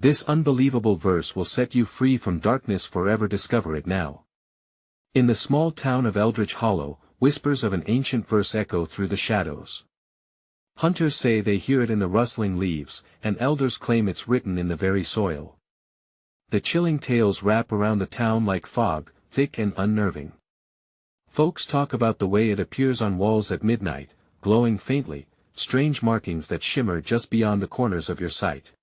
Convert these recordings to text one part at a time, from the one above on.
This unbelievable verse will set you free from darkness forever. Discover it now. In the small town of Eldritch Hollow, whispers of an ancient verse echo through the shadows. Hunters say they hear it in the rustling leaves, and elders claim it's written in the very soil. The chilling tales wrap around the town like fog, thick and unnerving. Folks talk about the way it appears on walls at midnight, glowing faintly, strange markings that shimmer just beyond the corners of your sight.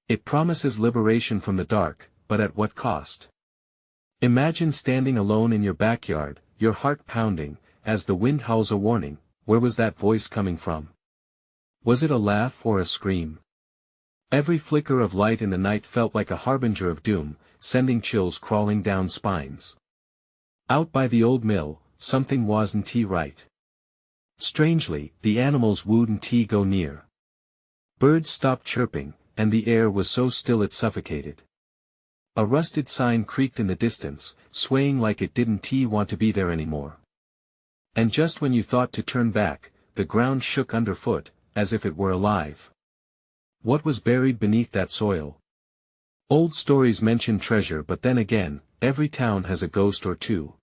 It promises liberation from the dark, but at what cost? Imagine standing alone in your backyard, your heart pounding, as the wind howls a warning. Where was that voice coming from? Was it a laugh or a scream? Every flicker of light in the night felt like a harbinger of doom, sending chills crawling down spines. Out by the old mill, something wasn't right. Strangely, the animals wouldn't go near. Birds stopped chirping, and the air was so still it suffocated. A rusted sign creaked in the distance, swaying like it didn't want to be there anymore. And just when you thought to turn back, the ground shook underfoot, as if it were alive. What was buried beneath that soil? Old stories mention treasure, but then again, every town has a ghost or two.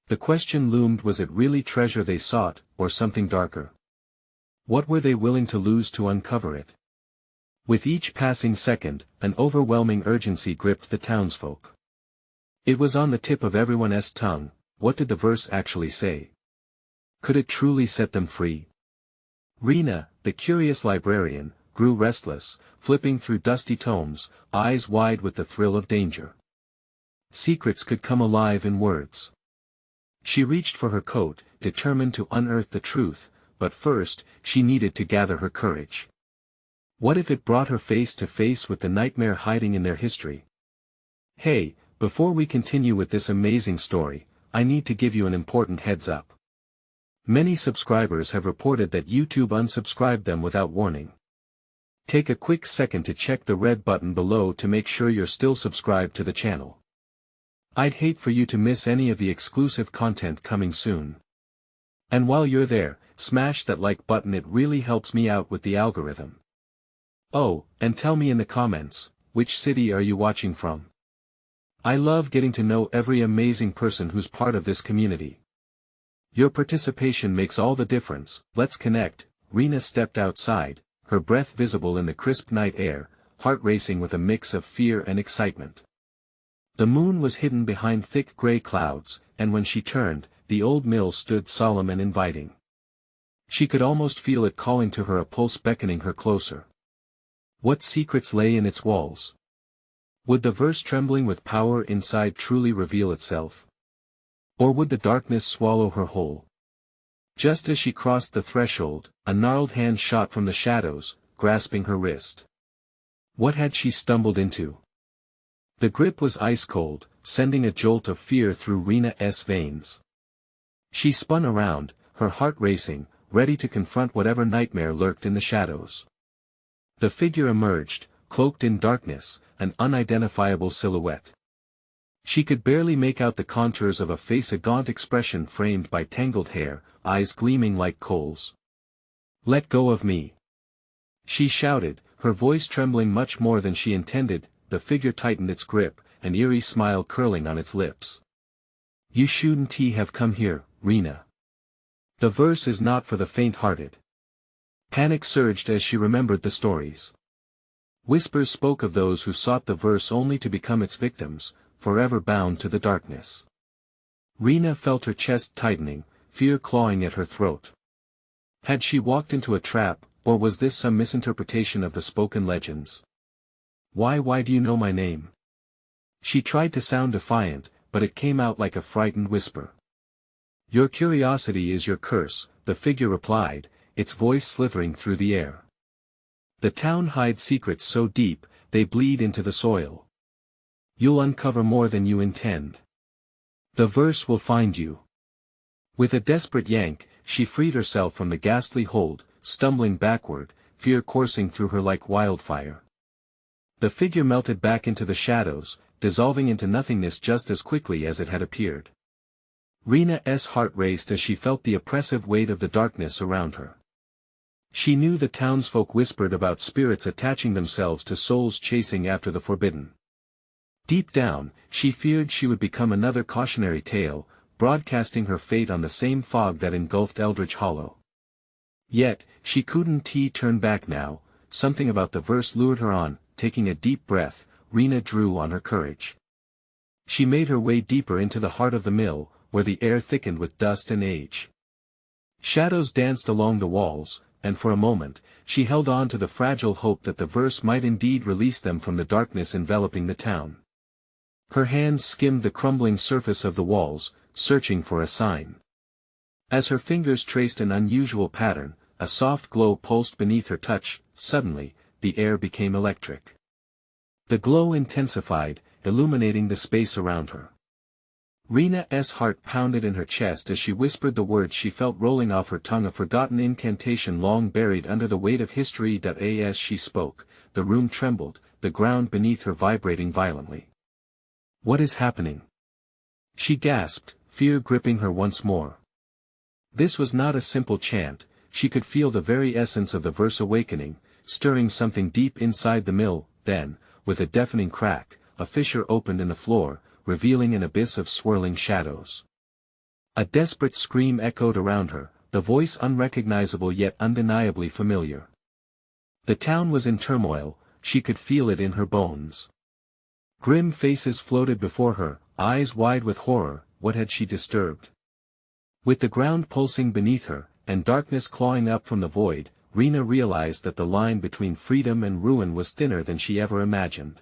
The question loomed: was it really treasure they sought, or something darker? What were they willing to lose to uncover it? With each passing second, an overwhelming urgency gripped the townsfolk. It was on the tip of everyone's tongue. What did the verse actually say? Could it truly set them free? Rena, the curious librarian, grew restless, flipping through dusty tomes, eyes wide with the thrill of danger. Secrets could come alive in words. She reached for her coat, determined to unearth the truth, but first, she needed to gather her courage. What if it brought her face to face with the nightmare hiding in their history? Hey, before we continue with this amazing story, I need to give you an important heads up. Many subscribers have reported that YouTube unsubscribed them without warning. Take a quick second to check the red button below to make sure you're still subscribed to the channel. I'd hate for you to miss any of the exclusive content coming soon. And while you're there, smash that like button, it really helps me out with the algorithm. Oh, and tell me in the comments, which city are you watching from? I love getting to know every amazing person who's part of this community. Your participation makes all the difference. Let's connect. Rena stepped outside, her breath visible in the crisp night air, heart racing with a mix of fear and excitement. The moon was hidden behind thick gray clouds, and when she turned, the old mill stood solemn and inviting. She could almost feel it calling to her, a pulse beckoning her closer. What secrets lay in its walls? Would the verse trembling with power inside truly reveal itself? Or would the darkness swallow her whole? Just as she crossed the threshold, a gnarled hand shot from the shadows, grasping her wrist. What had she stumbled into? The grip was ice cold, sending a jolt of fear through Rena's veins. She spun around, her heart racing, ready to confront whatever nightmare lurked in the shadows. The figure emerged, cloaked in darkness, an unidentifiable silhouette. She could barely make out the contours of a face, a gaunt expression framed by tangled hair, eyes gleaming like coals. "Let go of me!" she shouted, her voice trembling much more than she intended. The figure tightened its grip, an eerie smile curling on its lips. "You shouldn't have come here, Rena. The verse is not for the faint-hearted." Panic surged as she remembered the stories. Whispers spoke of those who sought the verse only to become its victims, forever bound to the darkness. Rena felt her chest tightening, fear clawing at her throat. Had she walked into a trap, or was this some misinterpretation of the spoken legends? Why do you know my name?" She tried to sound defiant, but it came out like a frightened whisper. "Your curiosity is your curse," the figure replied, its voice slithering through the air. "The town hides secrets so deep, they bleed into the soil. You'll uncover more than you intend. The verse will find you." With a desperate yank, she freed herself from the ghastly hold, stumbling backward, fear coursing through her like wildfire. The figure melted back into the shadows, dissolving into nothingness just as quickly as it had appeared. Rena's heart raced as she felt the oppressive weight of the darkness around her. She knew the townsfolk whispered about spirits attaching themselves to souls chasing after the forbidden. Deep down, she feared she would become another cautionary tale, broadcasting her fate on the same fog that engulfed Eldritch Hollow. Yet, she couldn't turn back now. Something about the verse lured her on. Taking a deep breath, Rena drew on her courage. She made her way deeper into the heart of the mill, where the air thickened with dust and age. Shadows danced along the walls, and for a moment, she held on to the fragile hope that the verse might indeed release them from the darkness enveloping the town. Her hands skimmed the crumbling surface of the walls, searching for a sign. As her fingers traced an unusual pattern, a soft glow pulsed beneath her touch. Suddenly, the air became electric. The glow intensified, illuminating the space around her. Rena's heart pounded in her chest as she whispered the words she felt rolling off her tongue, a forgotten incantation long buried under the weight of history. As she spoke, the room trembled, the ground beneath her vibrating violently. "What is happening?" she gasped, fear gripping her once more. This was not a simple chant. She could feel the very essence of the verse awakening, stirring something deep inside the mill. Then, with a deafening crack, a fissure opened in the floor, revealing an abyss of swirling shadows. A desperate scream echoed around her, the voice unrecognizable yet undeniably familiar. The town was in turmoil, she could feel it in her bones. Grim faces floated before her, eyes wide with horror. What had she disturbed? With the ground pulsing beneath her, and darkness clawing up from the void, Rena realized that the line between freedom and ruin was thinner than she ever imagined.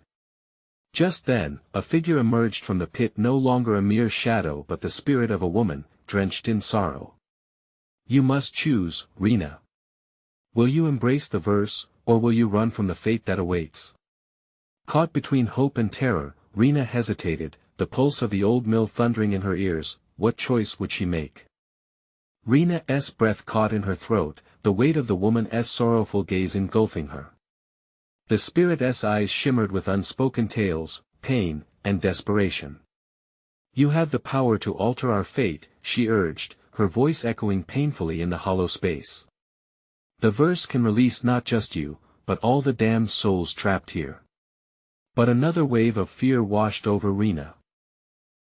Just then, a figure emerged from the pit, no longer a mere shadow but the spirit of a woman, drenched in sorrow. "You must choose, Rena. Will you embrace the verse, or will you run from the fate that awaits?" Caught between hope and terror, Rena hesitated, the pulse of the old mill thundering in her ears. What choice would she make? Rena's breath caught in her throat, the weight of the woman's sorrowful gaze engulfing her. The spirit's eyes shimmered with unspoken tales, pain, and desperation. "You have the power to alter our fate," she urged, her voice echoing painfully in the hollow space. "The verse can release not just you, but all the damned souls trapped here." But another wave of fear washed over Rena.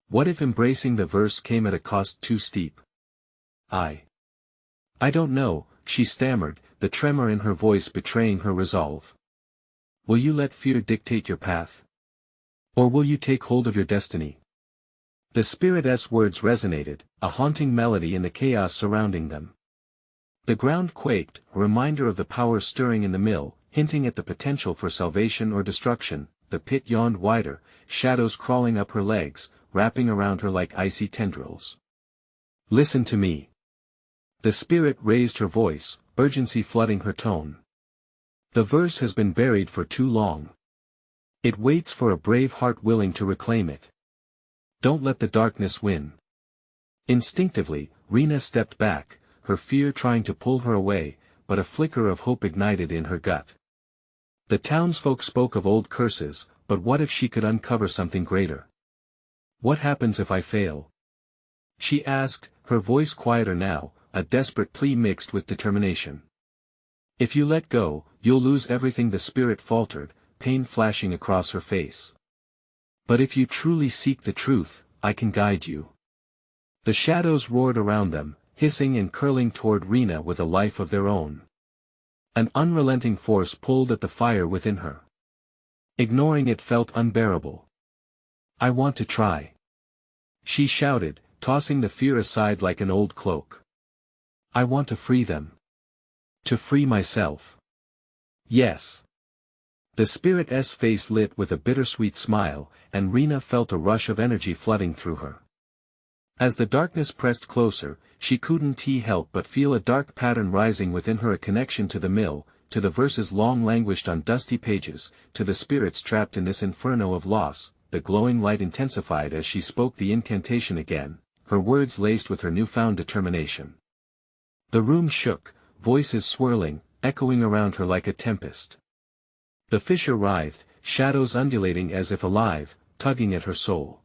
What if embracing the verse came at a cost too steep? I don't know," she stammered, the tremor in her voice betraying her resolve. "Will you let fear dictate your path? Or will you take hold of your destiny?" The spirit's words resonated, a haunting melody in the chaos surrounding them. The ground quaked, a reminder of the power stirring in the mill, hinting at the potential for salvation or destruction. The pit yawned wider, shadows crawling up her legs, wrapping around her like icy tendrils. "Listen to me." The spirit raised her voice, urgency flooding her tone. "The verse has been buried for too long. It waits for a brave heart willing to reclaim it. Don't let the darkness win." Instinctively, Rena stepped back, her fear trying to pull her away, but a flicker of hope ignited in her gut. The townsfolk spoke of old curses, but what if she could uncover something greater? "What happens if I fail?" she asked, her voice quieter now, a desperate plea mixed with determination. "If you let go, you'll lose everything," the spirit faltered, pain flashing across her face. "But if you truly seek the truth, I can guide you." The shadows roared around them, hissing and curling toward Rena with a life of their own. An unrelenting force pulled at the fire within her. Ignoring it felt unbearable. "I want to try," she shouted, tossing the fear aside like an old cloak. "I want to free them. To free myself." "Yes." The spirit's face lit with a bittersweet smile, and Rena felt a rush of energy flooding through her. As the darkness pressed closer, she couldn't help but feel a dark pattern rising within her, a connection to the mill, to the verses long languished on dusty pages, to the spirits trapped in this inferno of loss. The glowing light intensified as she spoke the incantation again, her words laced with her newfound determination. The room shook, voices swirling, echoing around her like a tempest. The fissure writhed, shadows undulating as if alive, tugging at her soul.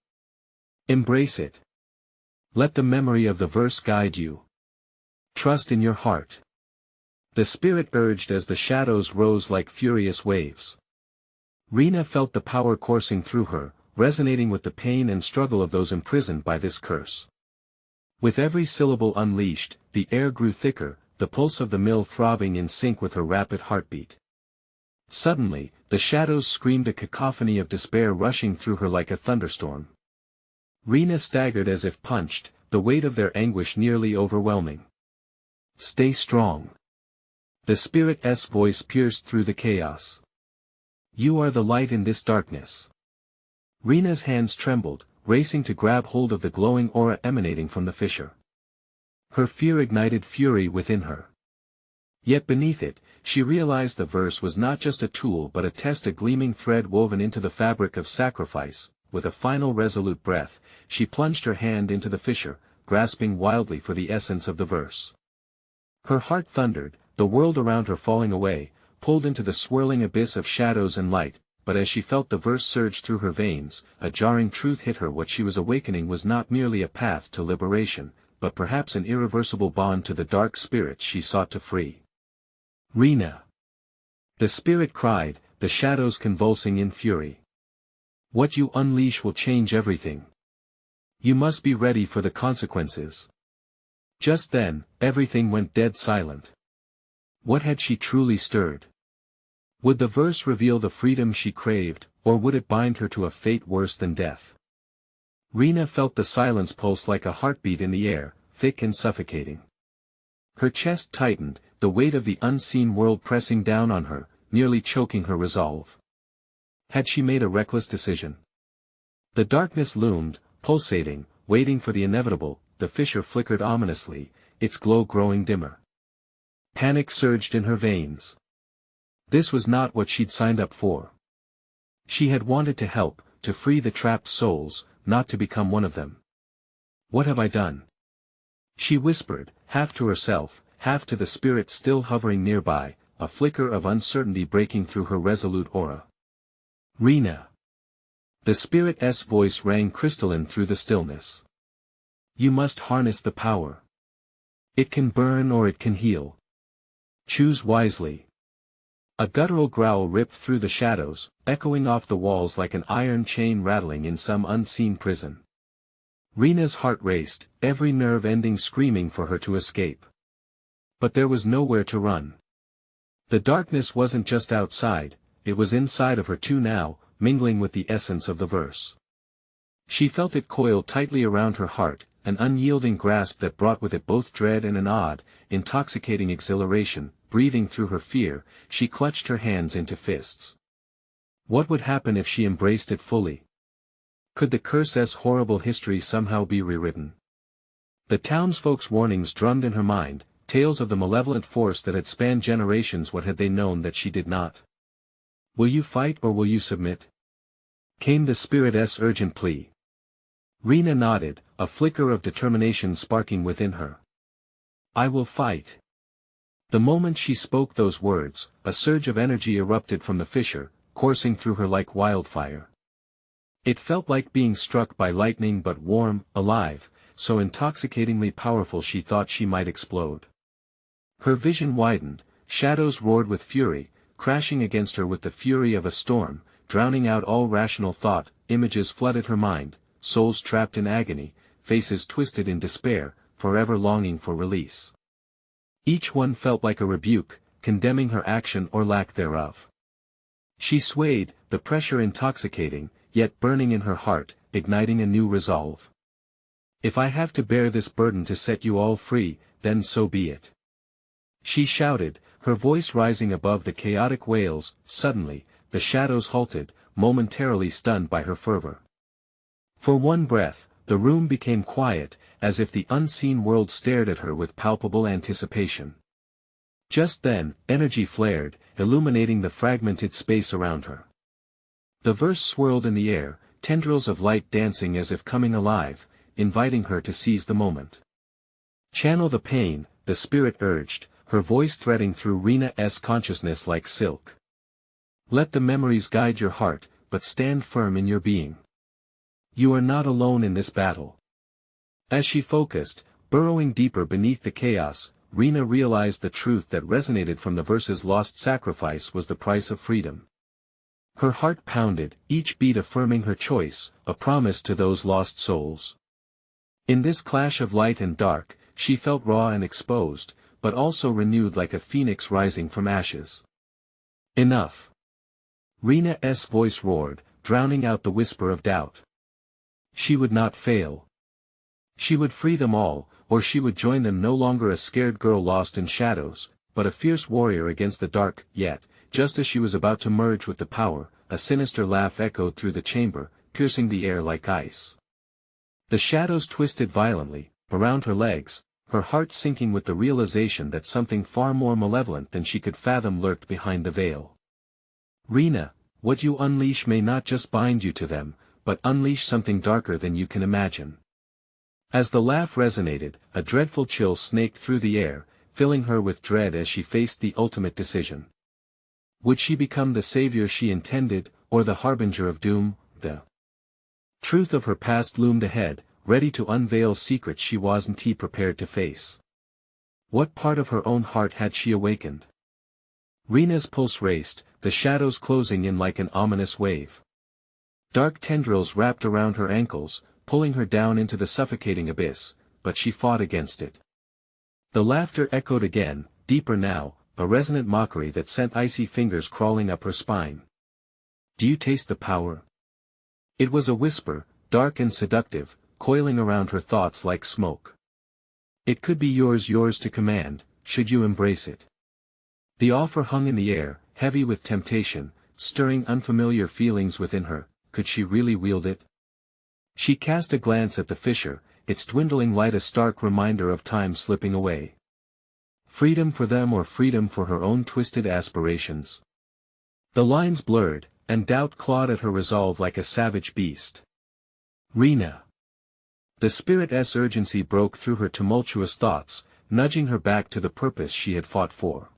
"Embrace it. Let the memory of the verse guide you. Trust in your heart. the spirit urged as the shadows rose like furious waves. Rena felt the power coursing through her, resonating with the pain and struggle of those imprisoned by this curse. With every syllable unleashed, the air grew thicker, the pulse of the mill throbbing in sync with her rapid heartbeat. Suddenly, the shadows screamed, a cacophony of despair rushing through her like a thunderstorm. Rena staggered as if punched, the weight of their anguish nearly overwhelming. "Stay strong." The spirit's voice pierced through the chaos. "You are the light in this darkness." Rena's hands trembled, racing to grab hold of the glowing aura emanating from the fissure. Her fear ignited fury within her. Yet beneath it, she realized the verse was not just a tool but a test, a gleaming thread woven into the fabric of sacrifice. With a final resolute breath, she plunged her hand into the fissure, grasping wildly for the essence of the verse. Her heart thundered, the world around her falling away, pulled into the swirling abyss of shadows and light, but as she felt the verse surge through her veins, a jarring truth hit her: what she was awakening was not merely a path to liberation, but perhaps an irreversible bond to the dark spirits she sought to free. "Rena!" the spirit cried, the shadows convulsing in fury. "What you unleash will change everything. You must be ready for the consequences." Just then, everything went dead silent. What had she truly stirred? Would the verse reveal the freedom she craved, or would it bind her to a fate worse than death? Rena felt the silence pulse like a heartbeat in the air, thick and suffocating. Her chest tightened, the weight of the unseen world pressing down on her, nearly choking her resolve. Had she made a reckless decision? The darkness loomed, pulsating, waiting for the inevitable. The fissure flickered ominously, its glow growing dimmer. Panic surged in her veins. This was not what she'd signed up for. She had wanted to help, to free the trapped souls, not to become one of them. "What have I done?" she whispered, half to herself, half to the spirit still hovering nearby, a flicker of uncertainty breaking through her resolute aura. "Rena!" the spirit's voice rang crystalline through the stillness. "You must harness the power. It can burn or it can heal. Choose wisely." A guttural growl ripped through the shadows, echoing off the walls like an iron chain rattling in some unseen prison. Rena's heart raced, every nerve ending screaming for her to escape. But there was nowhere to run. The darkness wasn't just outside, it was inside of her too now, mingling with the essence of the verse. She felt it coil tightly around her heart, an unyielding grasp that brought with it both dread and an odd, intoxicating exhilaration. Breathing through her fear, she clutched her hands into fists. What would happen if she embraced it fully? Could the curse's horrible history somehow be rewritten? The townsfolk's warnings drummed in her mind, tales of the malevolent force that had spanned generations. What had they known that she did not? "Will you fight or will you submit?" came the spirit's urgent plea. Rena nodded, a flicker of determination sparking within her. "I will fight." The moment she spoke those words, a surge of energy erupted from the fissure, coursing through her like wildfire. It felt like being struck by lightning, but warm, alive, so intoxicatingly powerful she thought she might explode. Her vision widened, shadows roared with fury, crashing against her with the fury of a storm, drowning out all rational thought. Images flooded her mind, souls trapped in agony, faces twisted in despair, forever longing for release. Each one felt like a rebuke, condemning her action or lack thereof. She swayed, the pressure intoxicating, yet burning in her heart, igniting a new resolve. "If I have to bear this burden to set you all free, then so be it," she shouted, her voice rising above the chaotic wails. Suddenly, the shadows halted, momentarily stunned by her fervor. For one breath, the room became quiet, as if the unseen world stared at her with palpable anticipation. Just then, energy flared, illuminating the fragmented space around her. The verse swirled in the air, tendrils of light dancing as if coming alive, inviting her to seize the moment. "Channel the pain," the spirit urged, her voice threading through Rena's consciousness like silk. "Let the memories guide your heart, but stand firm in your being. You are not alone in this battle." As she focused, burrowing deeper beneath the chaos, Rena realized the truth that resonated from the verse's lost sacrifice was the price of freedom. Her heart pounded, each beat affirming her choice, a promise to those lost souls. In this clash of light and dark, she felt raw and exposed, but also renewed like a phoenix rising from ashes. Enough! Rena's voice roared, drowning out the whisper of doubt. She would not fail. She would free them all, or she would join them, no longer a scared girl lost in shadows, but a fierce warrior against the dark. Yet, just as she was about to merge with the power, a sinister laugh echoed through the chamber, piercing the air like ice. The shadows twisted violently, around her legs, her heart sinking with the realization that something far more malevolent than she could fathom lurked behind the veil. Rena, what you unleash may not just bind you to them, but unleash something darker than you can imagine. As the laugh resonated, a dreadful chill snaked through the air, filling her with dread as she faced the ultimate decision. Would she become the savior she intended, or the harbinger of doom? The truth of her past loomed ahead, ready to unveil secrets she wasn't prepared to face. What part of her own heart had she awakened? Rena's pulse raced, the shadows closing in like an ominous wave. Dark tendrils wrapped around her ankles, pulling her down into the suffocating abyss, but she fought against it. The laughter echoed again, deeper now, a resonant mockery that sent icy fingers crawling up her spine. Do you taste the power? It was a whisper, dark and seductive, coiling around her thoughts like smoke. It could be yours to command, should you embrace it. The offer hung in the air, heavy with temptation, stirring unfamiliar feelings within her. Could she really wield it? She cast a glance at the fissure, its dwindling light a stark reminder of time slipping away. Freedom for them or freedom for her own twisted aspirations? The lines blurred, and doubt clawed at her resolve like a savage beast. Rena. The spirit's urgency broke through her tumultuous thoughts, nudging her back to the purpose she had fought for.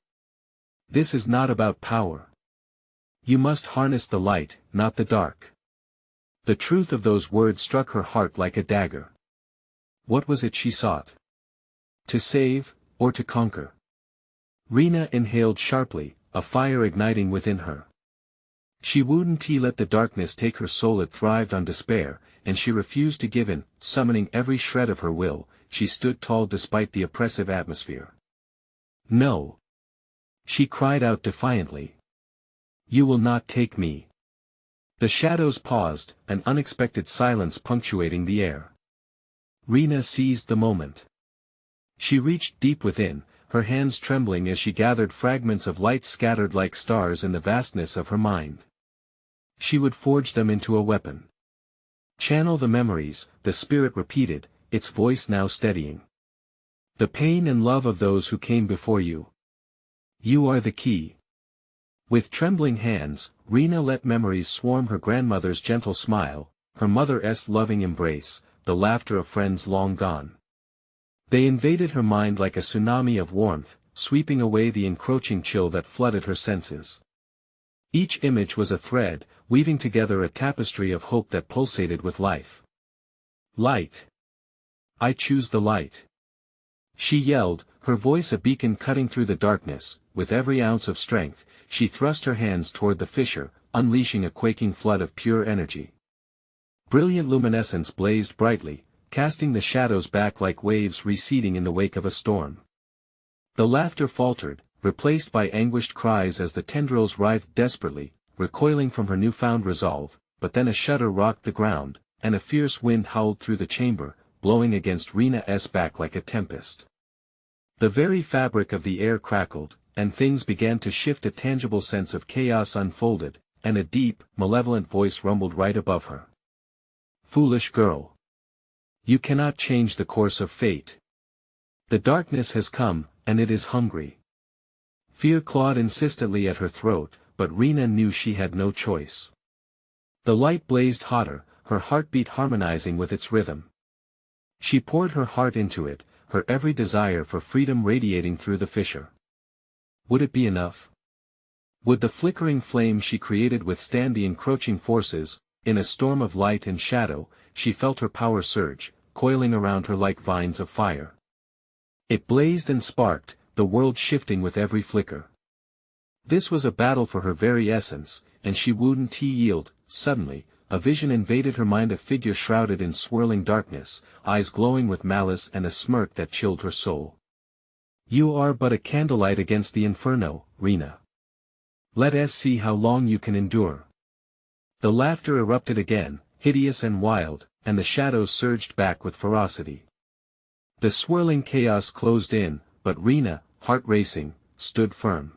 This is not about power. You must harness the light, not the dark. The truth of those words struck her heart like a dagger. What was it she sought? To save, or to conquer? Rena inhaled sharply, a fire igniting within her. She wouldn't let the darkness take her soul. It thrived on despair, and she refused to give in. Summoning every shred of her will, she stood tall despite the oppressive atmosphere. No! She cried out defiantly. You will not take me. The shadows paused, an unexpected silence punctuating the air. Rena seized the moment. She reached deep within, her hands trembling as she gathered fragments of light scattered like stars in the vastness of her mind. She would forge them into a weapon. Channel the memories, the spirit repeated, its voice now steadying. The pain and love of those who came before you. You are the key. With trembling hands, Rena let memories swarm: her grandmother's gentle smile, her mother's loving embrace, the laughter of friends long gone. They invaded her mind like a tsunami of warmth, sweeping away the encroaching chill that flooded her senses. Each image was a thread, weaving together a tapestry of hope that pulsated with life. Light! I choose the light! She yelled, her voice a beacon cutting through the darkness. With every ounce of strength, she thrust her hands toward the fissure, unleashing a quaking flood of pure energy. Brilliant luminescence blazed brightly, casting the shadows back like waves receding in the wake of a storm. The laughter faltered, replaced by anguished cries as the tendrils writhed desperately, recoiling from her newfound resolve. But then a shudder rocked the ground, and a fierce wind howled through the chamber, blowing against Rena's back like a tempest. The very fabric of the air crackled, and things began to shift. A tangible sense of chaos unfolded, and a deep, malevolent voice rumbled right above her. Foolish girl! You cannot change the course of fate. The darkness has come, and it is hungry. Fear clawed insistently at her throat, but Rena knew she had no choice. The light blazed hotter, her heartbeat harmonizing with its rhythm. She poured her heart into it, her every desire for freedom radiating through the fissure. Would it be enough? Would the flickering flame she created withstand the encroaching forces? In a storm of light and shadow, she felt her power surge, coiling around her like vines of fire. It blazed and sparked, the world shifting with every flicker. This was a battle for her very essence, and she wouldn't yield. Suddenly, a vision invaded her mind, a figure shrouded in swirling darkness, eyes glowing with malice and a smirk that chilled her soul. You are but a candlelight against the inferno, Rena. Let us see how long you can endure. The laughter erupted again, hideous and wild, and the shadows surged back with ferocity. The swirling chaos closed in, but Rena, heart racing, stood firm.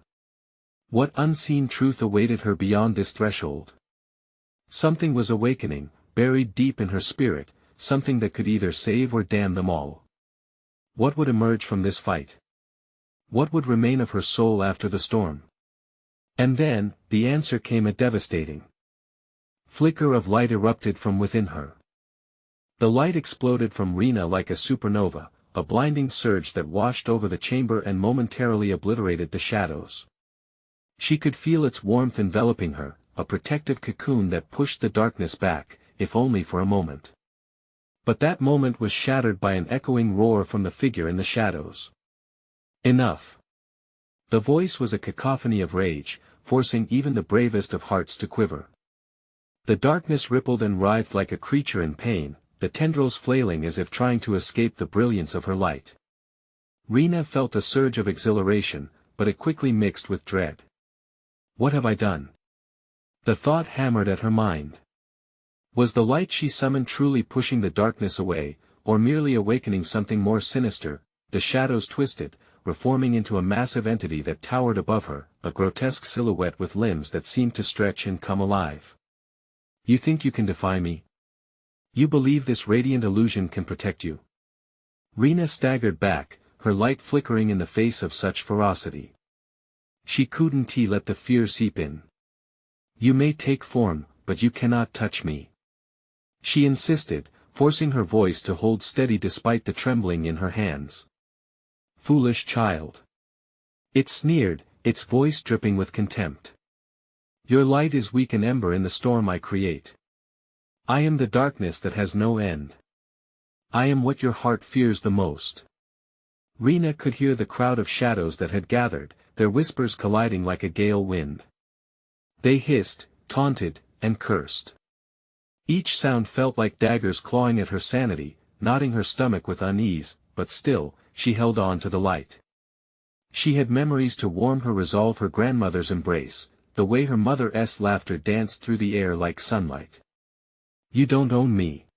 What unseen truth awaited her beyond this threshold? Something was awakening, buried deep in her spirit, something that could either save or damn them all. What would emerge from this fight? What would remain of her soul after the storm? And then, the answer came, a devastating flicker of light erupted from within her. The light exploded from Rena like a supernova, a blinding surge that washed over the chamber and momentarily obliterated the shadows. She could feel its warmth enveloping her, a protective cocoon that pushed the darkness back, if only for a moment. But that moment was shattered by an echoing roar from the figure in the shadows. Enough! The voice was a cacophony of rage, forcing even the bravest of hearts to quiver. The darkness rippled and writhed like a creature in pain, the tendrils flailing as if trying to escape the brilliance of her light. Rena felt a surge of exhilaration, but it quickly mixed with dread. What have I done? The thought hammered at her mind. Was the light she summoned truly pushing the darkness away, or merely awakening something more sinister? The shadows twisted, reforming into a massive entity that towered above her, a grotesque silhouette with limbs that seemed to stretch and come alive. You think you can defy me? You believe this radiant illusion can protect you? Rena staggered back, her light flickering in the face of such ferocity. She couldn't let the fear seep in. You may take form, but you cannot touch me. She insisted, forcing her voice to hold steady despite the trembling in her hands. Foolish child. It sneered, its voice dripping with contempt. Your light is weak, an ember in the storm I create. I am the darkness that has no end. I am what your heart fears the most. Rena could hear the crowd of shadows that had gathered, their whispers colliding like a gale wind. They hissed, taunted, and cursed. Each sound felt like daggers clawing at her sanity, knotting her stomach with unease, but still, she held on to the light. She had memories to warm her resolve, her grandmother's embrace, the way her mother's laughter danced through the air like sunlight. You don't own me!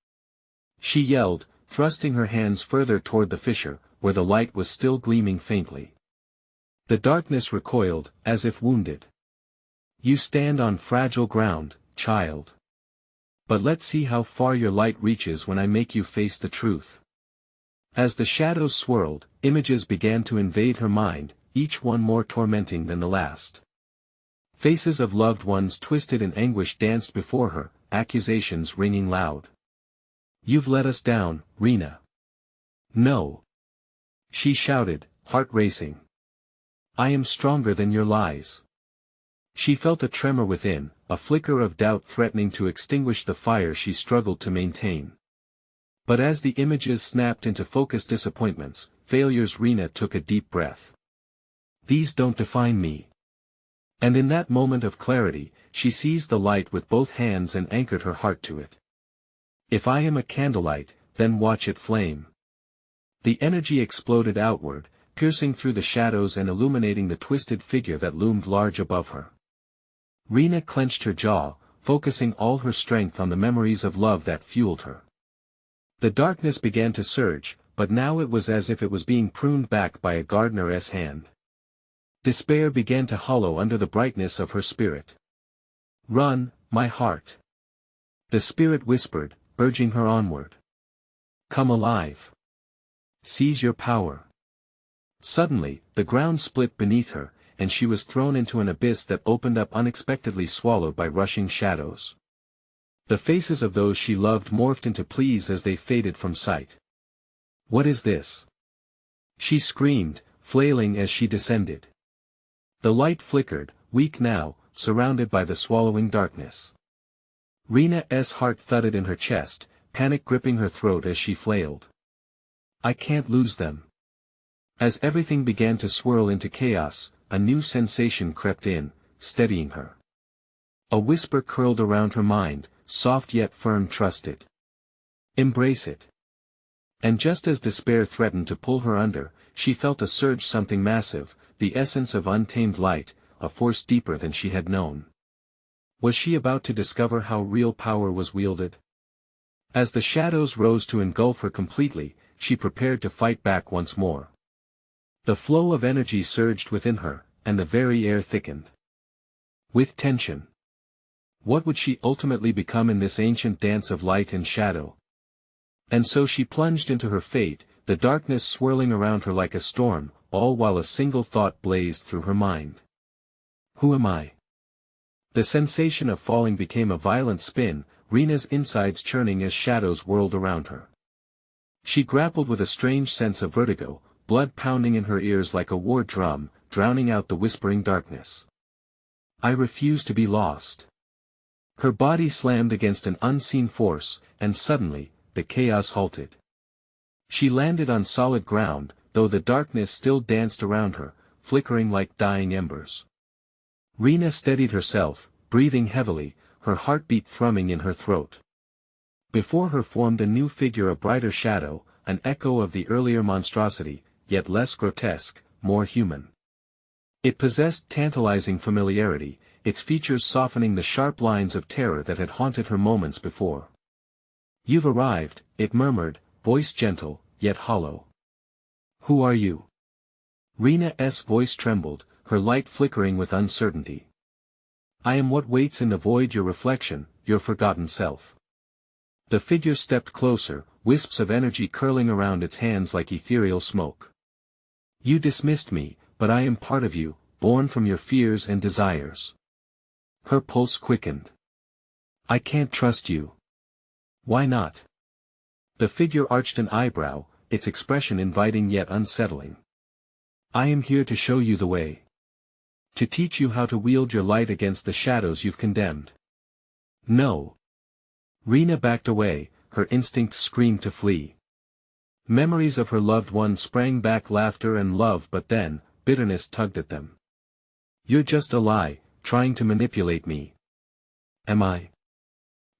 She yelled, thrusting her hands further toward the fissure, where the light was still gleaming faintly. The darkness recoiled, as if wounded. You stand on fragile ground, child. But let's see how far your light reaches when I make you face the truth. As the shadows swirled, images began to invade her mind, each one more tormenting than the last. Faces of loved ones twisted in anguish danced before her, accusations ringing loud. You've let us down, Rena. No. She shouted, heart racing. I am stronger than your lies. She felt a tremor within, a flicker of doubt threatening to extinguish the fire she struggled to maintain. But as the images snapped into focused disappointments, failures, Rena took a deep breath. These don't define me. And in that moment of clarity, she seized the light with both hands and anchored her heart to it. If I am a candlelight, then watch it flame. The energy exploded outward, piercing through the shadows and illuminating the twisted figure that loomed large above her. Rena clenched her jaw, focusing all her strength on the memories of love that fueled her. The darkness began to surge, but now it was as if it was being pruned back by a gardener's hand. Despair began to hollow under the brightness of her spirit. Run, my heart. The spirit whispered, urging her onward. Come alive. Seize your power. Suddenly, the ground split beneath her, and she was thrown into an abyss that opened up unexpectedly, swallowed by rushing shadows. The faces of those she loved morphed into pleas as they faded from sight. What is this? She screamed, flailing as she descended. The light flickered, weak now, surrounded by the swallowing darkness. Rena's heart thudded in her chest, panic gripping her throat as she flailed. I can't lose them. As everything began to swirl into chaos, a new sensation crept in, steadying her. A whisper curled around her mind, soft yet firm. Trust it. Embrace it. And just as despair threatened to pull her under, she felt a surge, something massive, the essence of untamed light, a force deeper than she had known. Was she about to discover how real power was wielded? As the shadows rose to engulf her completely, she prepared to fight back once more. The flow of energy surged within her, and the very air thickened with tension. What would she ultimately become in this ancient dance of light and shadow? And so she plunged into her fate, the darkness swirling around her like a storm, all while a single thought blazed through her mind. Who am I? The sensation of falling became a violent spin, Rina's insides churning as shadows whirled around her. She grappled with a strange sense of vertigo, blood pounding in her ears like a war drum, drowning out the whispering darkness. I refuse to be lost. Her body slammed against an unseen force, and suddenly, the chaos halted. She landed on solid ground, though the darkness still danced around her, flickering like dying embers. Rina steadied herself, breathing heavily, her heartbeat thrumming in her throat. Before her formed a new figure, a brighter shadow, an echo of the earlier monstrosity, yet less grotesque, more human. It possessed tantalizing familiarity, its features softening the sharp lines of terror that had haunted her moments before. You've arrived, it murmured, voice gentle, yet hollow. Who are you? Rina's voice trembled, her light flickering with uncertainty. I am what waits in the void, your reflection, your forgotten self. The figure stepped closer, wisps of energy curling around its hands like ethereal smoke. You dismissed me, but I am part of you, born from your fears and desires. Her pulse quickened. I can't trust you. Why not? The figure arched an eyebrow, its expression inviting yet unsettling. I am here to show you the way. To teach you how to wield your light against the shadows you've condemned. No. Rina backed away, her instinct screamed to flee. Memories of her loved one sprang back, laughter and love, but then, bitterness tugged at them. You're just a lie, trying to manipulate me. Am I?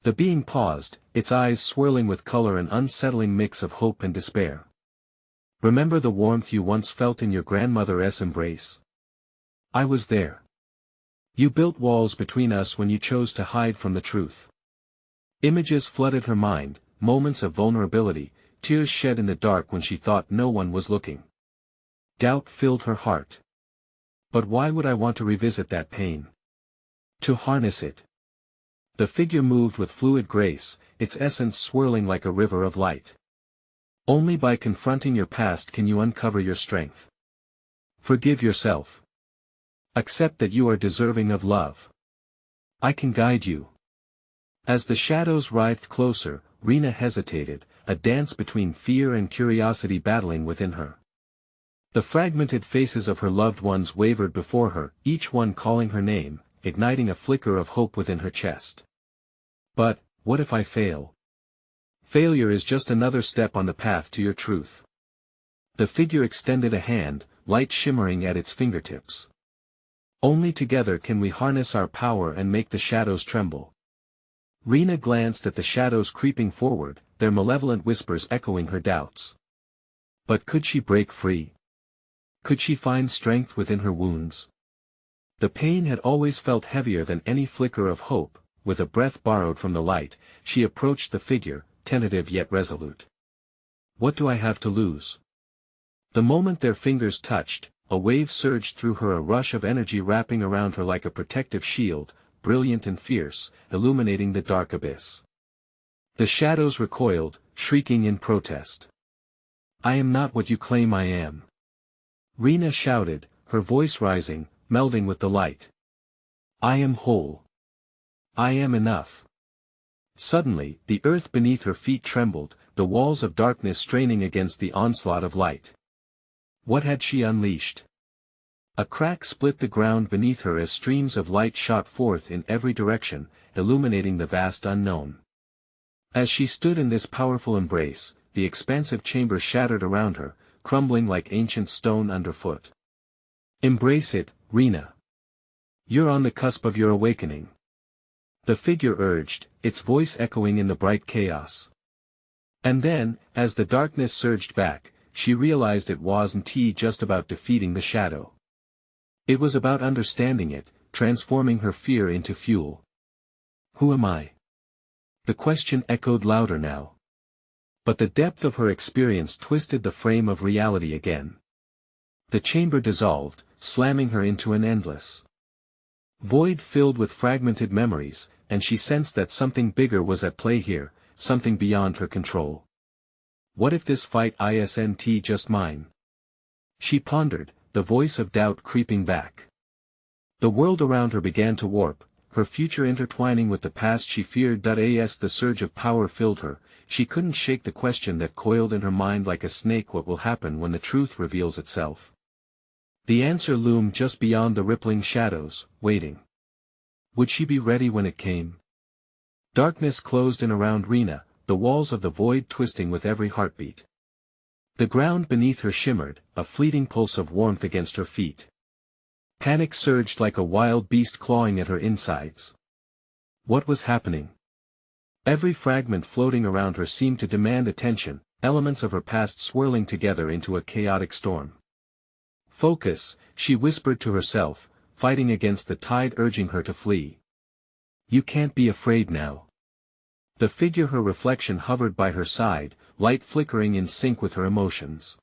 The being paused, its eyes swirling with color, an unsettling mix of hope and despair. Remember the warmth you once felt in your grandmother's embrace? I was there. You built walls between us when you chose to hide from the truth. Images flooded her mind, moments of vulnerability, tears shed in the dark when she thought no one was looking. Doubt filled her heart. But why would I want to revisit that pain? To harness it. The figure moved with fluid grace, its essence swirling like a river of light. Only by confronting your past can you uncover your strength. Forgive yourself. Accept that you are deserving of love. I can guide you. As the shadows writhed closer, Rina hesitated, a dance between fear and curiosity battling within her. The fragmented faces of her loved ones wavered before her, each one calling her name, igniting a flicker of hope within her chest. But, what if I fail? Failure is just another step on the path to your truth. The figure extended a hand, light shimmering at its fingertips. Only together can we harness our power and make the shadows tremble. Rina glanced at the shadows creeping forward, their malevolent whispers echoing her doubts. But could she break free? Could she find strength within her wounds? The pain had always felt heavier than any flicker of hope. With a breath borrowed from the light, she approached the figure, tentative yet resolute. What do I have to lose? The moment their fingers touched, a wave surged through her, a rush of energy wrapping around her like a protective shield, brilliant and fierce, illuminating the dark abyss. The shadows recoiled, shrieking in protest. I am not what you claim I am. Rina shouted, her voice rising, melding with the light. I am whole. I am enough. Suddenly, the earth beneath her feet trembled, the walls of darkness straining against the onslaught of light. What had she unleashed? A crack split the ground beneath her as streams of light shot forth in every direction, illuminating the vast unknown. As she stood in this powerful embrace, the expansive chamber shattered around her, crumbling like ancient stone underfoot. Embrace it, Rena. You're on the cusp of your awakening. The figure urged, its voice echoing in the bright chaos. And then, as the darkness surged back, she realized it wasn't just about defeating the shadow. It was about understanding it, transforming her fear into fuel. Who am I? The question echoed louder now. But the depth of her experience twisted the frame of reality again. The chamber dissolved, slamming her into an endless void filled with fragmented memories, and she sensed that something bigger was at play here, something beyond her control. What if this fight isn't just mine? She pondered, the voice of doubt creeping back. The world around her began to warp, her future intertwining with the past she feared. As the surge of power filled her, she couldn't shake the question that coiled in her mind like a snake: what will happen when the truth reveals itself? The answer loomed just beyond the rippling shadows, waiting. Would she be ready when it came? Darkness closed in around Rena, the walls of the void twisting with every heartbeat. The ground beneath her shimmered, a fleeting pulse of warmth against her feet. Panic surged like a wild beast clawing at her insides. What was happening? Every fragment floating around her seemed to demand attention, elements of her past swirling together into a chaotic storm. Focus, she whispered to herself, fighting against the tide urging her to flee. You can't be afraid now. The figure, her reflection, hovered by her side, light flickering in sync with her emotions.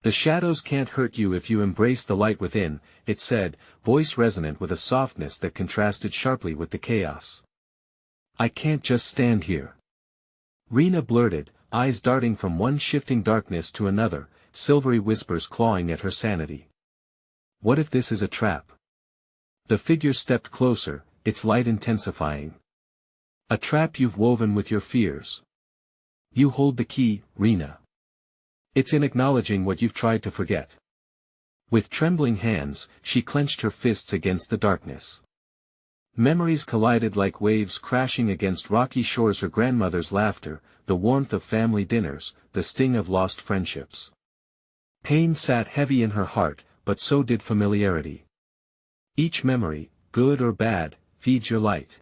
The shadows can't hurt you if you embrace the light within, it said, voice resonant with a softness that contrasted sharply with the chaos. I can't just stand here. Rena blurted, eyes darting from one shifting darkness to another, silvery whispers clawing at her sanity. What if this is a trap? The figure stepped closer, its light intensifying. A trap you've woven with your fears. You hold the key, Rena. It's in acknowledging what you've tried to forget. With trembling hands, she clenched her fists against the darkness. Memories collided like waves crashing against rocky shores: her grandmother's laughter, the warmth of family dinners, the sting of lost friendships. Pain sat heavy in her heart, but so did familiarity. Each memory, good or bad, feeds your light.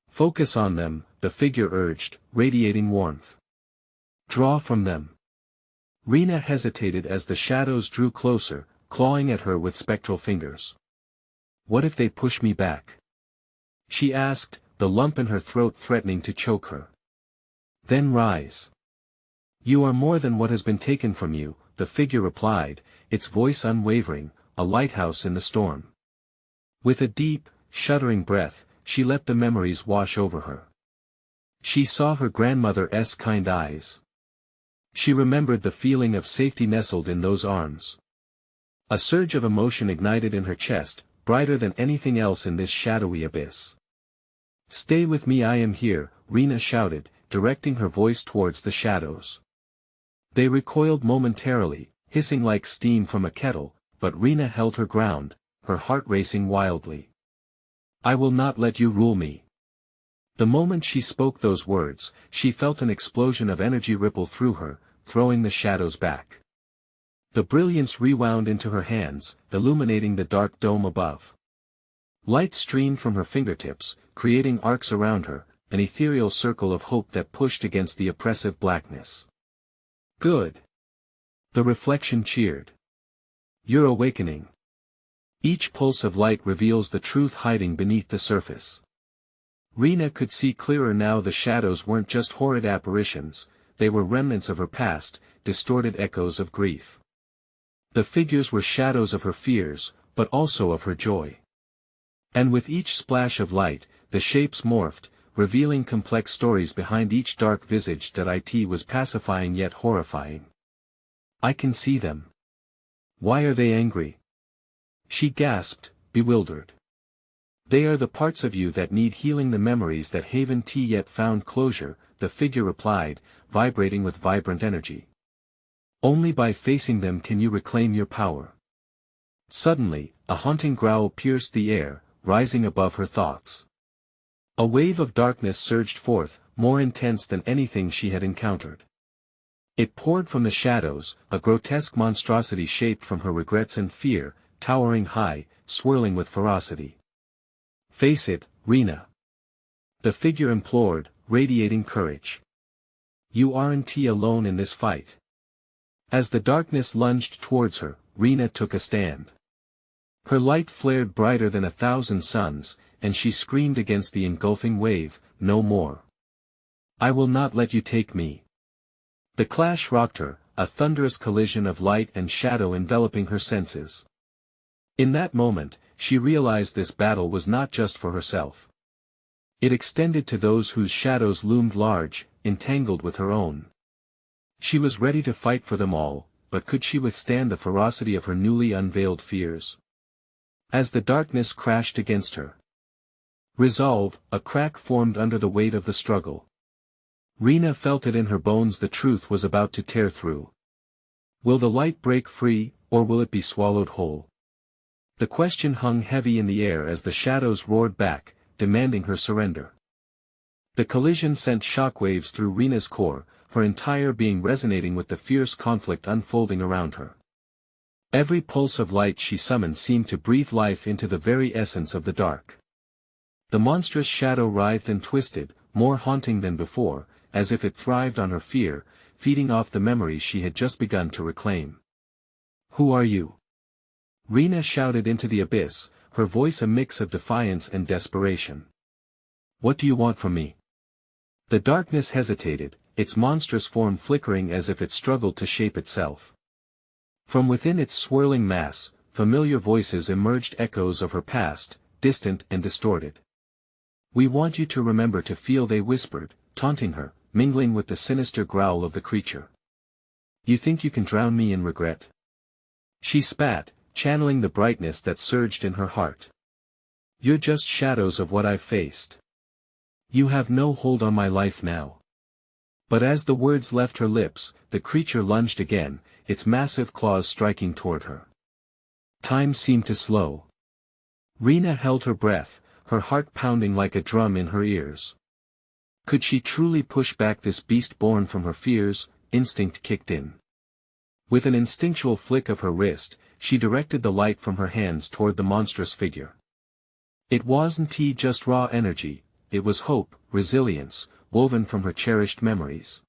Focus on them, the figure urged, radiating warmth. Draw from them. Rena hesitated as the shadows drew closer, clawing at her with spectral fingers. What if they push me back? She asked, the lump in her throat threatening to choke her. Then rise. You are more than what has been taken from you, the figure replied, its voice unwavering, a lighthouse in the storm. With a deep, shuddering breath, she let the memories wash over her. She saw her grandmother's kind eyes. She remembered the feeling of safety nestled in those arms. A surge of emotion ignited in her chest, brighter than anything else in this shadowy abyss. Stay with me, I am here, Rena shouted, directing her voice towards the shadows. They recoiled momentarily, hissing like steam from a kettle, but Rena held her ground, her heart racing wildly. I will not let you rule me. The moment she spoke those words, she felt an explosion of energy ripple through her, throwing the shadows back. The brilliance rewound into her hands, illuminating the dark dome above. Light streamed from her fingertips, creating arcs around her, an ethereal circle of hope that pushed against the oppressive blackness. Good. The reflection cheered. You're awakening. Each pulse of light reveals the truth hiding beneath the surface. Rena could see clearer now. The shadows weren't just horrid apparitions, they were remnants of her past, distorted echoes of grief. The figures were shadows of her fears, but also of her joy. And with each splash of light, the shapes morphed, revealing complex stories behind each dark visage that it was pacifying yet horrifying. I can see them. Why are they angry? She gasped, bewildered. They are the parts of you that need healing, the memories that haven't yet found closure, the figure replied, vibrating with vibrant energy. Only by facing them can you reclaim your power. Suddenly, a haunting growl pierced the air, rising above her thoughts. A wave of darkness surged forth, more intense than anything she had encountered. It poured from the shadows, a grotesque monstrosity shaped from her regrets and fear, towering high, swirling with ferocity. "Face it, Rena." The figure implored, radiating courage. "You aren't alone in this fight." As the darkness lunged towards her, Rena took a stand. Her light flared brighter than 1,000 suns, and she screamed against the engulfing wave, "No more. I will not let you take me." The clash rocked her, a thunderous collision of light and shadow enveloping her senses. In that moment, she realized this battle was not just for herself. It extended to those whose shadows loomed large, entangled with her own. She was ready to fight for them all, but could she withstand the ferocity of her newly unveiled fears? As the darkness crashed against her resolve, a crack formed under the weight of the struggle. Rena felt it in her bones, the truth was about to tear through. Will the light break free, or will it be swallowed whole? The question hung heavy in the air as the shadows roared back, demanding her surrender. The collision sent shockwaves through Rena's core, her entire being resonating with the fierce conflict unfolding around her. Every pulse of light she summoned seemed to breathe life into the very essence of the dark. The monstrous shadow writhed and twisted, more haunting than before, as if it thrived on her fear, feeding off the memories she had just begun to reclaim. "Who are you?" Rena shouted into the abyss, her voice a mix of defiance and desperation. "What do you want from me?" The darkness hesitated, its monstrous form flickering as if it struggled to shape itself. From within its swirling mass, familiar voices emerged, echoes of her past, distant and distorted. "We want you to remember to feel," they whispered, taunting her, mingling with the sinister growl of the creature. "You think you can drown me in regret?" She spat, channeling the brightness that surged in her heart. "You're just shadows of what I've faced. You have no hold on my life now." But as the words left her lips, the creature lunged again, its massive claws striking toward her. Time seemed to slow. Rena held her breath, her heart pounding like a drum in her ears. Could she truly push back this beast born from her fears? Instinct kicked in. With an instinctual flick of her wrist, she directed the light from her hands toward the monstrous figure. It wasn't just raw energy, it was hope, resilience, woven from her cherished memories.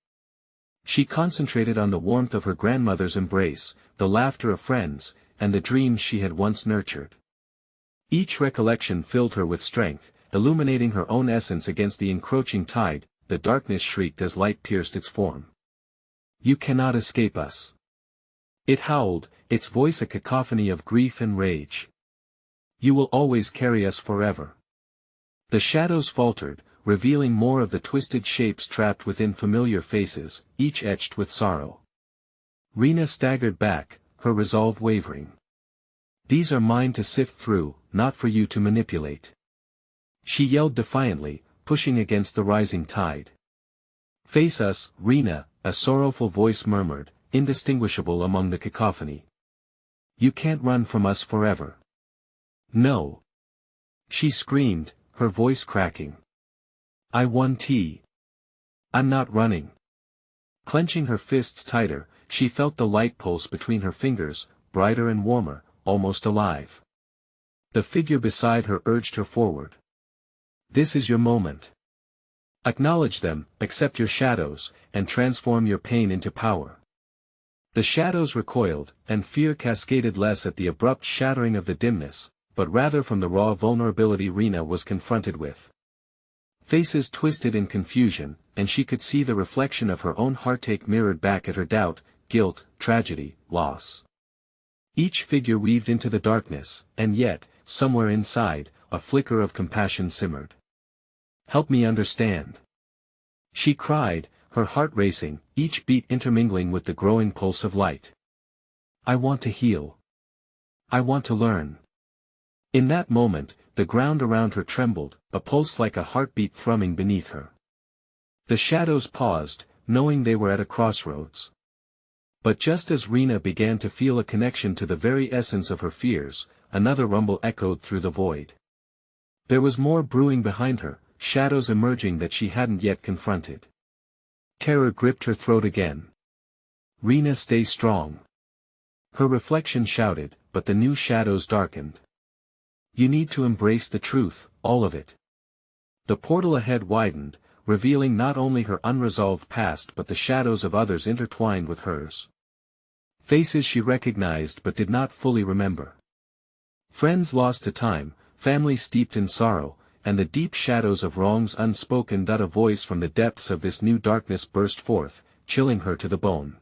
She concentrated on the warmth of her grandmother's embrace, the laughter of friends, and the dreams she had once nurtured. Each recollection filled her with strength, illuminating her own essence against the encroaching tide. The darkness shrieked as light pierced its form. "You cannot escape us." It howled, its voice a cacophony of grief and rage. "You will always carry us forever." The shadows faltered, revealing more of the twisted shapes trapped within familiar faces, each etched with sorrow. Rena staggered back, her resolve wavering. "These are mine to sift through, not for you to manipulate." She yelled defiantly, pushing against the rising tide. "Face us, Rena," a sorrowful voice murmured, indistinguishable among the cacophony. "You can't run from us forever." "No." She screamed, her voice cracking. "I won. I'm not running." Clenching her fists tighter, she felt the light pulse between her fingers, brighter and warmer, almost alive. The figure beside her urged her forward. "This is your moment. Acknowledge them, accept your shadows, and transform your pain into power." The shadows recoiled, and fear cascaded less at the abrupt shattering of the dimness, but rather from the raw vulnerability Rena was confronted with. Faces twisted in confusion, and she could see the reflection of her own heartache mirrored back at her: doubt, guilt, tragedy, loss. Each figure weaved into the darkness, and yet, somewhere inside, a flicker of compassion simmered. "Help me understand," she cried, her heart racing, each beat intermingling with the growing pulse of light. "I want to heal. I want to learn." In that moment, the ground around her trembled, a pulse like a heartbeat thrumming beneath her. The shadows paused, knowing they were at a crossroads. But just as Rena began to feel a connection to the very essence of her fears, another rumble echoed through the void. There was more brewing behind her, shadows emerging that she hadn't yet confronted. Terror gripped her throat again. Rena, stay strong. Her reflection shouted, but the new shadows darkened. You need to embrace the truth, all of it. The portal ahead widened, revealing not only her unresolved past but the shadows of others intertwined with hers. Faces she recognized but did not fully remember. Friends lost to time, family steeped in sorrow, and the deep shadows of wrongs unspoken. A voice from the depths of this new darkness burst forth, chilling her to the bone.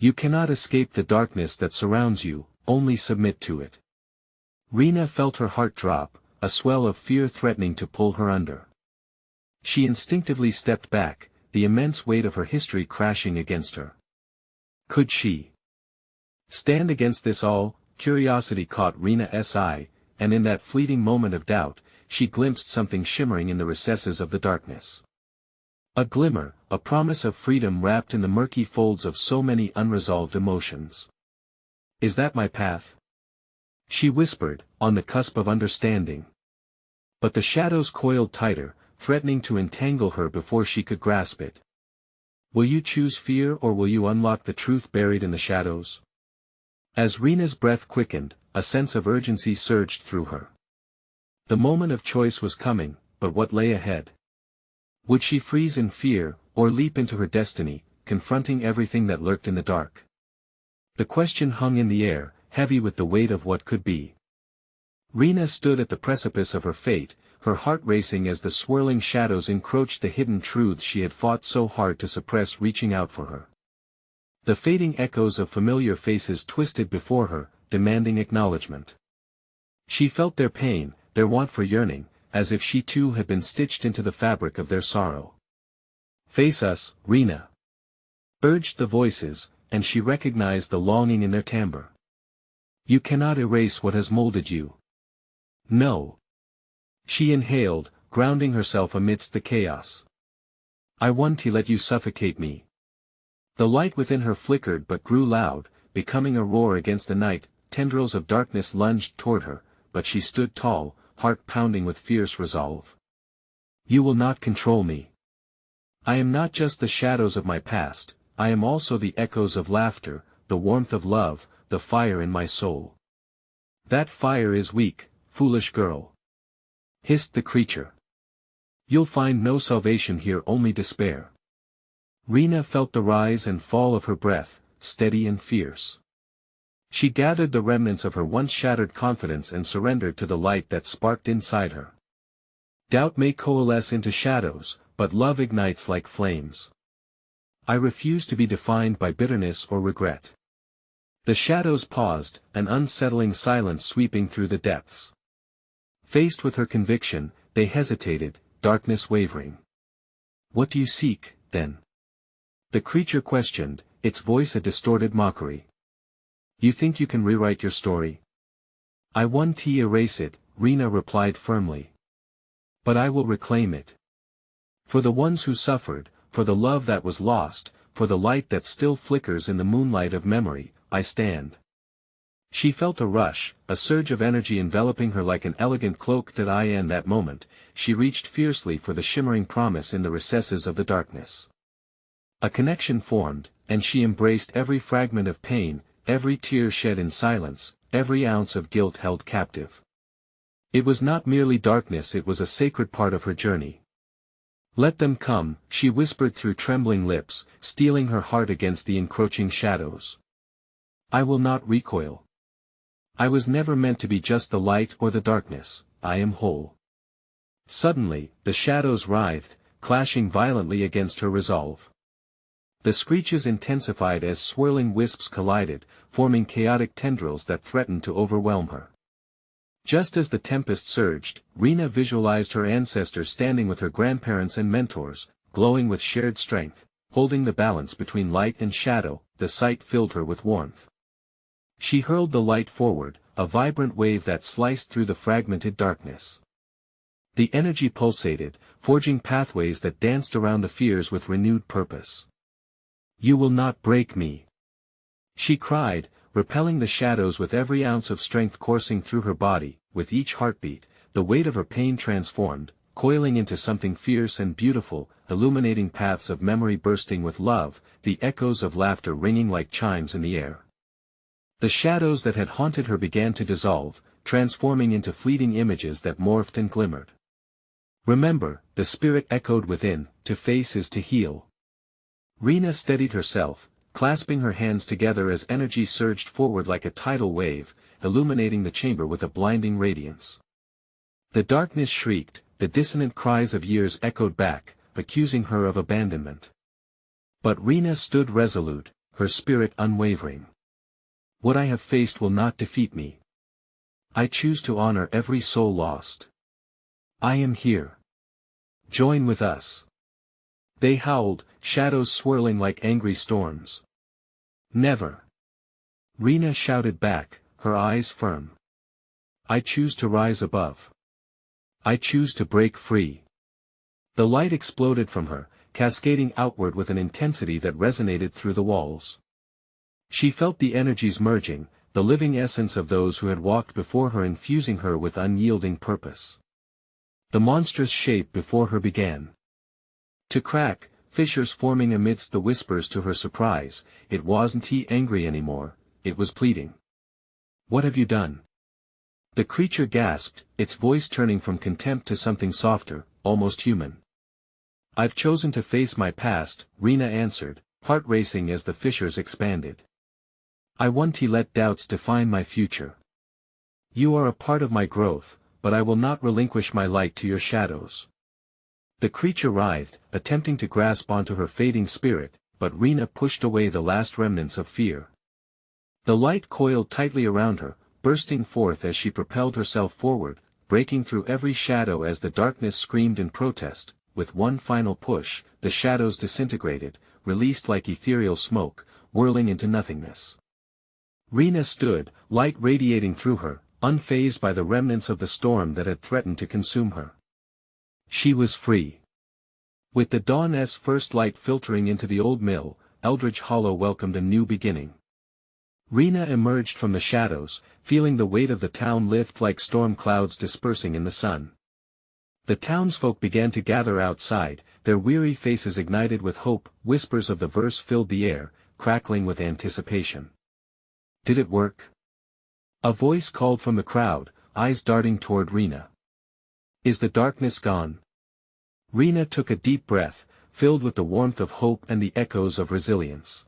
You cannot escape the darkness that surrounds you, only submit to it. Rena felt her heart drop, a swell of fear threatening to pull her under. She instinctively stepped back, the immense weight of her history crashing against her. Could she stand against this all? Curiosity caught Rena's eye, and in that fleeting moment of doubt, she glimpsed something shimmering in the recesses of the darkness. A glimmer, a promise of freedom wrapped in the murky folds of so many unresolved emotions. Is that my path? She whispered, on the cusp of understanding. But the shadows coiled tighter, threatening to entangle her before she could grasp it. Will you choose fear or will you unlock the truth buried in the shadows? As Rena's breath quickened, a sense of urgency surged through her. The moment of choice was coming, but what lay ahead? Would she freeze in fear, or leap into her destiny, confronting everything that lurked in the dark? The question hung in the air, heavy with the weight of what could be. Rena stood at the precipice of her fate, her heart racing as the swirling shadows encroached the hidden truths she had fought so hard to suppress, reaching out for her. The fading echoes of familiar faces twisted before her, demanding acknowledgement. She felt their pain, their want for yearning, as if she too had been stitched into the fabric of their sorrow. Face us, Rena, urged the voices, and she recognized the longing in their timbre. You cannot erase what has molded you. No. She inhaled, grounding herself amidst the chaos. I want to let you suffocate me. The light within her flickered but grew loud, becoming a roar against the night. Tendrils of darkness lunged toward her, but she stood tall, heart pounding with fierce resolve. You will not control me. I am not just the shadows of my past, I am also the echoes of laughter, the warmth of love, the fire in my soul. That fire is weak, foolish girl, hissed the creature. You'll find no salvation here, only despair. Rena felt the rise and fall of her breath, steady and fierce. She gathered the remnants of her once shattered confidence and surrendered to the light that sparked inside her. Doubt may coalesce into shadows, but love ignites like flames. I refuse to be defined by bitterness or regret. The shadows paused, an unsettling silence sweeping through the depths. Faced with her conviction, they hesitated, darkness wavering. What do you seek, then? The creature questioned, its voice a distorted mockery. You think you can rewrite your story? I want to erase it, Rena replied firmly. But I will reclaim it. For the ones who suffered, for the love that was lost, for the light that still flickers in the moonlight of memory, I stand. She felt a rush, a surge of energy enveloping her like an elegant cloak. In that moment, she reached fiercely for the shimmering promise in the recesses of the darkness. A connection formed, and she embraced every fragment of pain, every tear shed in silence, every ounce of guilt held captive. It was not merely darkness, it was a sacred part of her journey. Let them come, she whispered through trembling lips, steeling her heart against the encroaching shadows. I will not recoil. I was never meant to be just the light or the darkness, I am whole. Suddenly, the shadows writhed, clashing violently against her resolve. The screeches intensified as swirling wisps collided, forming chaotic tendrils that threatened to overwhelm her. Just as the tempest surged, Rena visualized her ancestors standing with her grandparents and mentors, glowing with shared strength, holding the balance between light and shadow. The sight filled her with warmth. She hurled the light forward, a vibrant wave that sliced through the fragmented darkness. The energy pulsated, forging pathways that danced around the fears with renewed purpose. You will not break me, she cried, repelling the shadows with every ounce of strength coursing through her body. With each heartbeat, the weight of her pain transformed, coiling into something fierce and beautiful, illuminating paths of memory bursting with love, the echoes of laughter ringing like chimes in the air. The shadows that had haunted her began to dissolve, transforming into fleeting images that morphed and glimmered. "Remember," the spirit echoed within, "to face is to heal." Rena steadied herself, clasping her hands together as energy surged forward like a tidal wave, illuminating the chamber with a blinding radiance. The darkness shrieked, the dissonant cries of years echoed back, accusing her of abandonment. But Rena stood resolute, her spirit unwavering. "What I have faced will not defeat me. I choose to honor every soul lost. I am here. Join with us." They howled, shadows swirling like angry storms. "Never." Rena shouted back, her eyes firm. "I choose to rise above. I choose to break free." The light exploded from her, cascading outward with an intensity that resonated through the walls. She felt the energies merging, the living essence of those who had walked before her infusing her with unyielding purpose. The monstrous shape before her began to crack, fissures forming amidst the whispers. To her surprise, it wasn't he angry anymore, it was pleading. "What have you done?" The creature gasped, its voice turning from contempt to something softer, almost human. "I've chosen to face my past," Rena answered, heart racing as the fissures expanded. "I won't let doubts define my future. You are a part of my growth, but I will not relinquish my light to your shadows." The creature writhed, attempting to grasp onto her fading spirit, but Rena pushed away the last remnants of fear. The light coiled tightly around her, bursting forth as she propelled herself forward, breaking through every shadow as the darkness screamed in protest. With one final push, the shadows disintegrated, released like ethereal smoke, whirling into nothingness. Rena stood, light radiating through her, unfazed by the remnants of the storm that had threatened to consume her. She was free. With the dawn's first light filtering into the old mill, Eldridge Hollow welcomed a new beginning. Rena emerged from the shadows, feeling the weight of the town lift like storm clouds dispersing in the sun. The townsfolk began to gather outside, their weary faces ignited with hope. Whispers of the verse filled the air, crackling with anticipation. "Did it work?" A voice called from the crowd, eyes darting toward Rena. "Is the darkness gone?" Rena took a deep breath, filled with the warmth of hope and the echoes of resilience.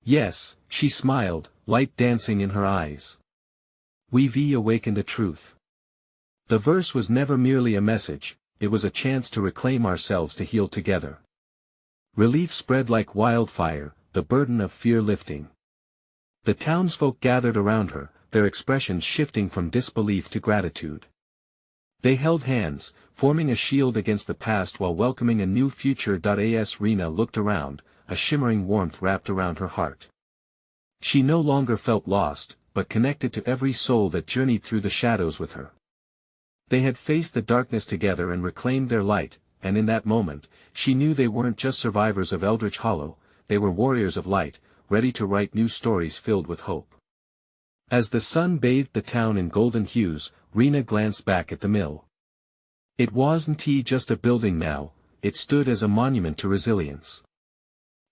"Yes," she smiled, light dancing in her eyes. "We've awakened a truth." The verse was never merely a message, it was a chance to reclaim ourselves to heal together. Relief spread like wildfire, the burden of fear lifting. The townsfolk gathered around her, their expressions shifting from disbelief to gratitude. They held hands, forming a shield against the past while welcoming a new future. As Rena looked around, a shimmering warmth wrapped around her heart. She no longer felt lost, but connected to every soul that journeyed through the shadows with her. They had faced the darkness together and reclaimed their light, and in that moment, she knew they weren't just survivors of Eldritch Hollow, they were warriors of light, ready to write new stories filled with hope. As the sun bathed the town in golden hues, Rena glanced back at the mill. It wasn't just a building now, it stood as a monument to resilience.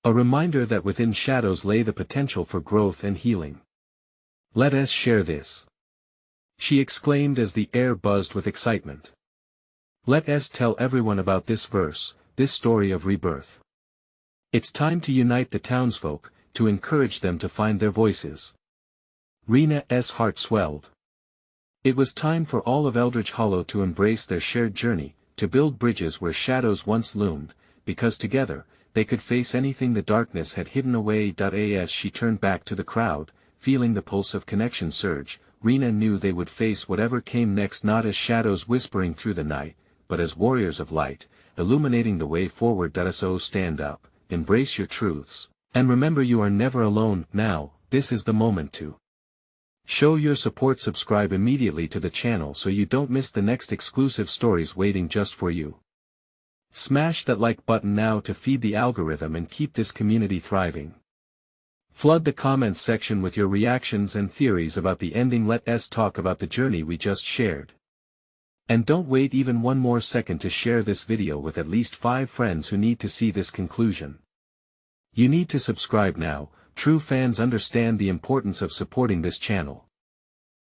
A reminder that within shadows lay the potential for growth and healing. "Let us share this," she exclaimed as the air buzzed with excitement. "Let us tell everyone about this verse, this story of rebirth. It's time to unite the townsfolk, to encourage them to find their voices." Rena's heart swelled. It was time for all of Eldritch Hollow to embrace their shared journey, to build bridges where shadows once loomed, because together, they could face anything the darkness had hidden away. As she turned back to the crowd, feeling the pulse of connection surge, Rena knew they would face whatever came next not as shadows whispering through the night, but as warriors of light, illuminating the way forward. So stand up, embrace your truths, and remember you are never alone. Now, this is the moment to show your support. Subscribe immediately to the channel so you don't miss the next exclusive stories waiting just for you. Smash that like button now to feed the algorithm and keep this community thriving. Flood the comments section with your reactions and theories about the ending. Let us talk about the journey we just shared. And don't wait even one more second to share this video with at least 5 friends who need to see this conclusion. You need to subscribe now. True fans understand the importance of supporting this channel.